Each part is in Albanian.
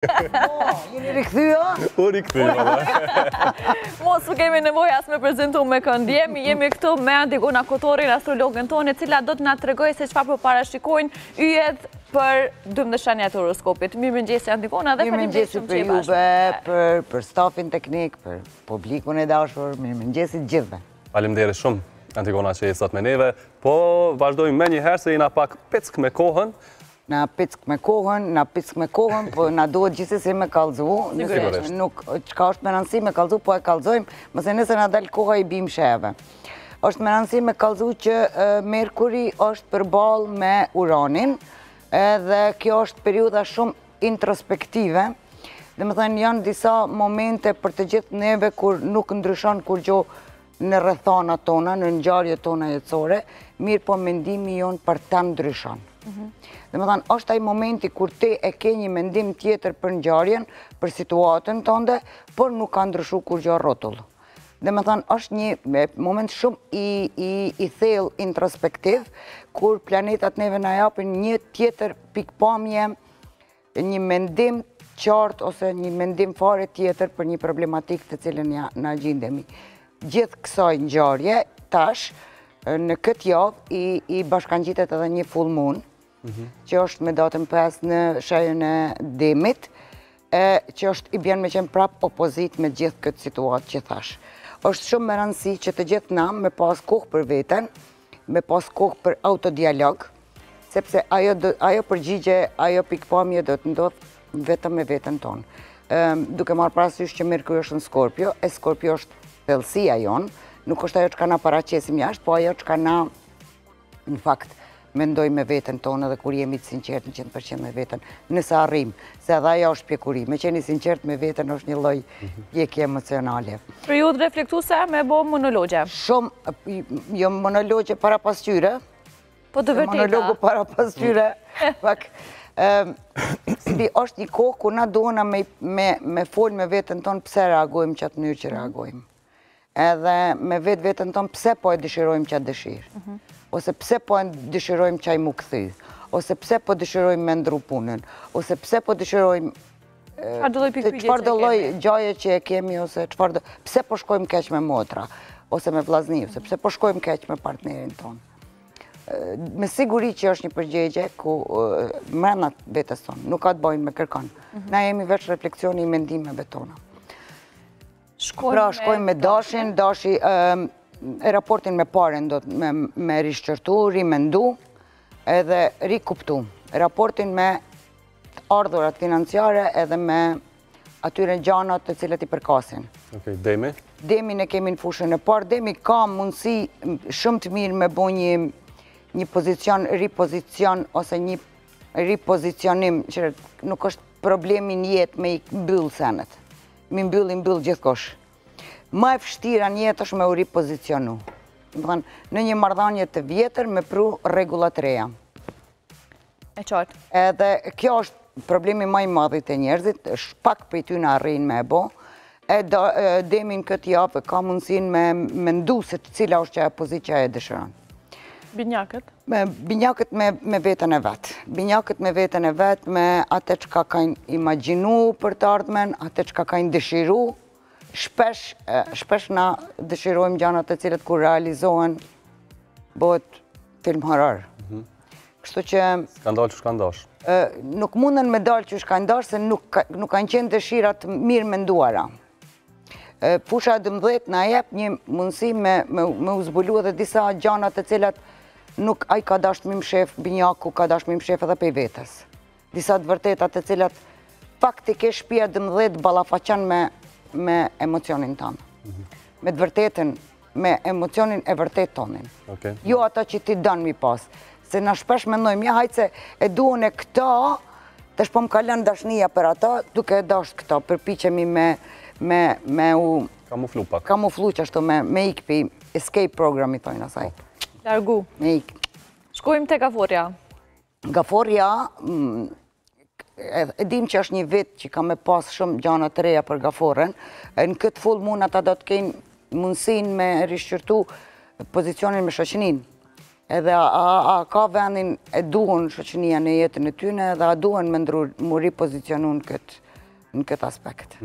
Jeni rikthyer? U rikthyer. Mos u kemi nevojë as me prezentu me kënd. Jemi këtu me Antigona Kotorin, astrologën tonë, e cila do të na tregojë se çfarë po parashikojnë yjet për 12 shenjat e horoskopit. Mirëmëngjes Antigona dhe faleminderit shumë që Mirëmëngjes për juve, për stafin teknik, për publikun e dashur, mirëmëngjes të gjithëve. Faleminderit shumë Antigona që je sot me neve, po vazhdojmë më një herë se jena pak peck me kohën. Na pick me kohën, po na duhet gjithsesi me kallëzu. Nuk çka është me rëndësi me kallëzu, po e kallëzojmë, mëse nëse na dal koha i bim sheve. Është me rëndësi me kallëzu që Merkuri është përballë me Uranin, edhe kjo është periudha shumë introspektive. Domethënë janë disa momente për të gjithë neve kur nuk ndryshon kur gjë në rrethana tona, në ngjarjet tona jetësore, mirë po mendimi jon për ta ndryshon. Domethënë, është ai momenti kur ti e ke një mendim tjetër për ngjarjen, për situatën tënde, por nuk ka ndryshuar kur gjë rrotull. Domethënë, është një moment shumë i thellë introspektiv, kur planetat neve na japin një tjetër pikpamje, një mendim qartë ose një mendim fare tjetër për një problematikë të cilën na gjendemi. Gjithë kësaj ngjarje tash në këtë javë i bashkangjitet edhe një full moon, që është me datën 5 në shajën e Demit, që është i bjen me qenë prap opozit me gjithë këtë situatë që thash. Është shumë me rëndësi që të gjithë na me pas kohë për veten, me pas kohë për autodialog, sepse ajo përgjigje, ajo pikpamje do të ndodhë vetëm me veten tonë. Duke marrë parasysh që Merkuri është në Skorpio, e Skorpio është thellësia jonë, nuk është ajo që ka na paraqesim jashtë, po ajo që ka na në fakt mendoj me veten tonë dhe kur jemi të sinqert në 100% me veten, nëse arrim, se edhe ajo është pjekuri, me qeni sinqert me veten është një lloj pjekje emocionale. Periudhë reflektuese me bo monologje. Shumë, jo monologje para pasqyre, Po të vërteta. Monologu para pasqyre, pak, është një kohë ku na duhena me fol me veten tonë pse reagojmë qatë mënyrë që reagojmë. Edhe me veten tonë pse po e dëshirojmë qatë dëshirë. Ose pse po e dëshirojmë qaj mu këthy, ose pse po dëshirojmë me ndru punën, ose pse po dëshirojmë çfarë do lloj gjaje që e kemi, ose pse po shkojmë keq me motra, ose me vllazni, ose pse po shkojmë keq me partnerin tonë. Me siguri që është një përgjigje ku mrena vetes tonë, nuk ka të bëjnë me kërkon. Na jemi veç refleksioni i mendimeve tona. Pra shkojmë me dashin, dashi raportin me paren do të me rishqërtu, rimendu edhe rikuptu. Raportin me ardhurat financiare edhe me atyre gjanat të cilat i përkasin. Demi? Demin e kemi në fushën e parë. Demi ka mundësi shumë të mirë me bo një ripozicion ose një ripozicionim që nuk është problemi në jetë me i mbyllë senet. Mi mbyll gjithkosh. Ma e vështira në jetë është me u ripozicionu. Në një marrëdhënie të vjetër me pru rregullat reja. E qartë. Edhe kjo është problemi më i madh të njerëzit, pak prej ty në arrin me e bo. Demin këtë javë ka mundësinë me mendu se cila është ajo pozitë që e dëshiron. Binjakët? Binjakët me veten e vetë. Binjakët me veten e vetë, me atë që ka kanë imagjinu për të ardhmen, atë që ka kanë dëshiru. Shpesh na dëshirojmë gjana të cilët kur realizohen bëhet film horror. Kështu që S'ka ndalë që s'ka ndash. Nuk munden me dalë që s'ka ndash se nuk kanë qenë dëshirat mirë menduara. Fusha 12 na jep një mundësi me u zbulu edhe disa gjana të cilat nuk ai ka dashur mim shef, binjaku ka dashur mim shef edhe pe vetes. Disa të vërteta të cilat faktikisht shtëpia 12 ballafaqon me emocionin tonë. Me të vërtetën, me emocionin e vërtet tonin. Jo ata që ti dënë mi pas. Se na shpesh mendojmë, ja hajtë se e duhen e këta, të shpom kalën dashnia për ata, duke e dasht këta, përpiqemi me u... Kamuflu pak. Kamuflu që ashtu me ikpi, escape programi tojnë asaj. Largu. Me ik. Shkojmë te Gaforja. Gaforja, e dim që është një vit që ka me pas shumë gjana të reja për Gaforën, në këtë full moon ata do të kenë mundësin me rishqyrtu pozicionin me shoqënin. Edhe a ka vendin e duhen shoqënia në jetën e tyne, edhe a duhen me ripozicionu në këtë në këtë aspekt.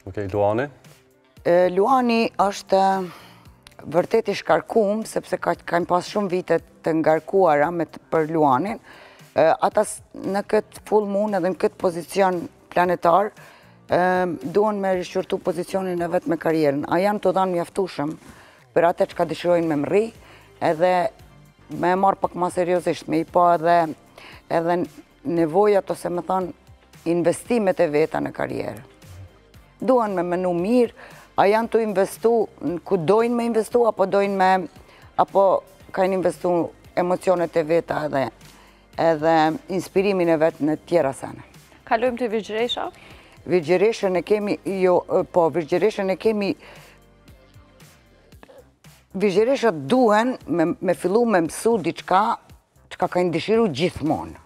Okej, Luani? Luani është vërtet i shkarkum, sepse kanë pas shumë vite të ngarkuara për Luanin. Ata në këtë full moon edhe në këtë pozicion planetar, duhen me rishqyrtu pozicionin e vetë me karierën. A janë të dhanë mjaftushëm për atë që ka dëshirojnë me mri, edhe me marë pak ma seriosisht, me i pa edhe nevojat, ose me thonë investimet e veta në karierë. Duhen me menu mirë, a janë të investu ku dojnë me investu, apo kanë investu emocionet e veta edhe inspirimin e vetë në tjera sene. Kalojmë të Virgjëresha? Virgjëreshën e kemi, Virgjëreshën e kemi, Virgjëreshët duhen me fillu me mësu diçka që kanë dëshiru gjithmonë.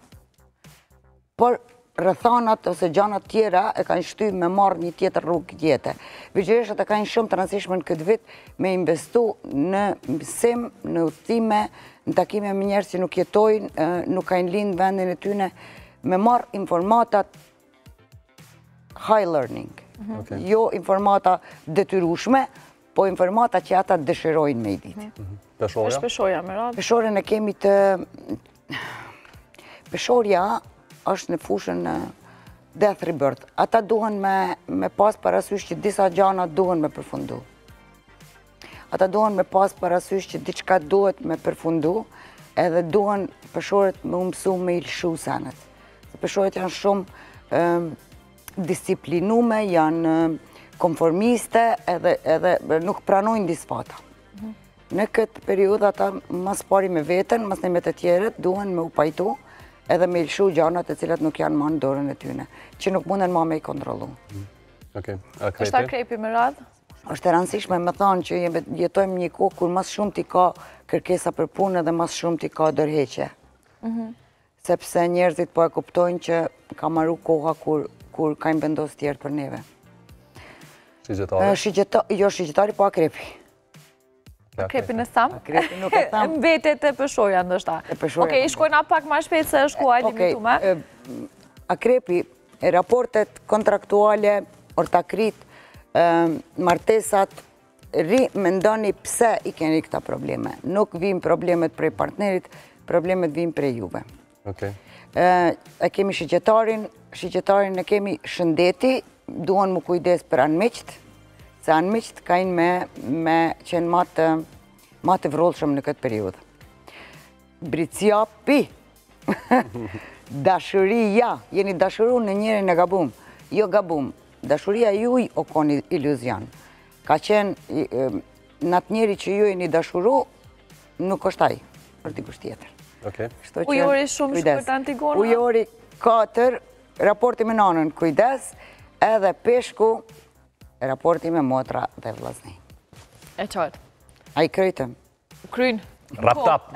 Por rëthanat ose gjanat tjera e kanë shty me marrë një tjetër rrugë jetë. Virgjëreshët e kanë shumë të rëndësishme në këtë vit me investu në mësim, në udhëtime, në takime me njerëz që nuk jetojnë, nuk kanë lindë vendin e tyne, me marrë informatat high learning. Jo informata detyrueshme, po informata që ata dëshirojnë me i ditë. Peshorja? Peshorja, me radhë. Peshorjen e kemi të... Peshorja është në fushën death rebirth. Ata duhen me pas parasysh që disa gjana duhen me përfundu. Ata duhen me pas parasysh që diçka duhet me përfundu, edhe duhen peshorët me mësu me i lëshu senet. Peshorët janë shumë disiplinume, janë konformiste, edhe nuk pranojnë disfata. Në këtë periudhë ata mas pari me vetën, mas në me të tjerët, duhen me u pajtu, edhe me lëshu gjanat e cilat nuk janë ma në dorën e tyne, që nuk munden ma me i kontrolu. Është akrepi me radhë? Është e rëndësishme me thonë që jetojmë një kohë kur mas shumë t'i ka kërkesa për punë dhe mas shumë t'i ka dërheqe. Sepse njerëzit po e kuptojnë që ka marru koha kur ka i vendos tjerë për neve. Shigjetari? Jo, shigjetari, po akrepi. Akrepi në sam? Akrepi nuk e tham. Mbetet e peshorja, ndoshta. Okej, shkojna pak ma shpejt se është kuaj limitume. Akrepi, raportet kontraktuale, ortakrit, martesat, mendoni pse i keni këta probleme. Nuk vim problemet prej partnerit, problemet vim prej juve. E kemi shigjetarin e kemi shëndeti, duhen mu kujdes për anëmiqt, se anëmiqt kajnë me qenë matë vrullshëm në këtë periudhë. Bricia pi, dashuria, jeni dashuru në njërin e gabum, jo gabum, dashuria juj o koni iluzion. Ka qenë në atë njeri që ju jeni dashuru, nuk është aj, është dikush tjetër. Ujori shumë shkurt Antigona? Ujori 4, raporti me nanën, kujdes, edhe peshku, raporti me motra dhe vllazni. E qartë. A i krytëm. Krynë. Rap-tap.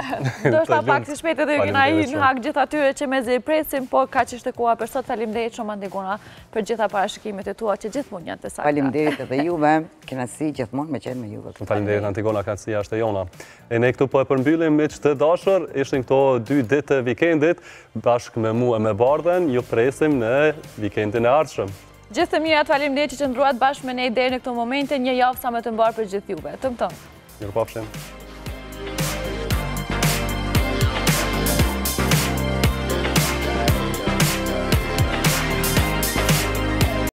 Do shta pak si shpejt edhe ju kena i në hak gjitha tyre që me zi presim, po ka që ishte koha për sot. Faleminderit shumë Antigona për gjitha parashikimit e tua që gjithmonë janë të sakta. Faleminderit edhe juve, kena si gjithmonë me qenë me juve. Faleminderit Antigona, ka si ashtë e jona. E ne këtu po e përmbyllim me që të dashur, ishtin këto 2 ditë të vikendit, bashkë me mu e me Bardhen, ju presim në vikendin e ardhshëm. Gjithë të mirat, faleminderit që qëndruat bashkë me ne deri në këto momente, një javë sa më të mbarë për gjithë juve. Tëmë. Mirupafshim.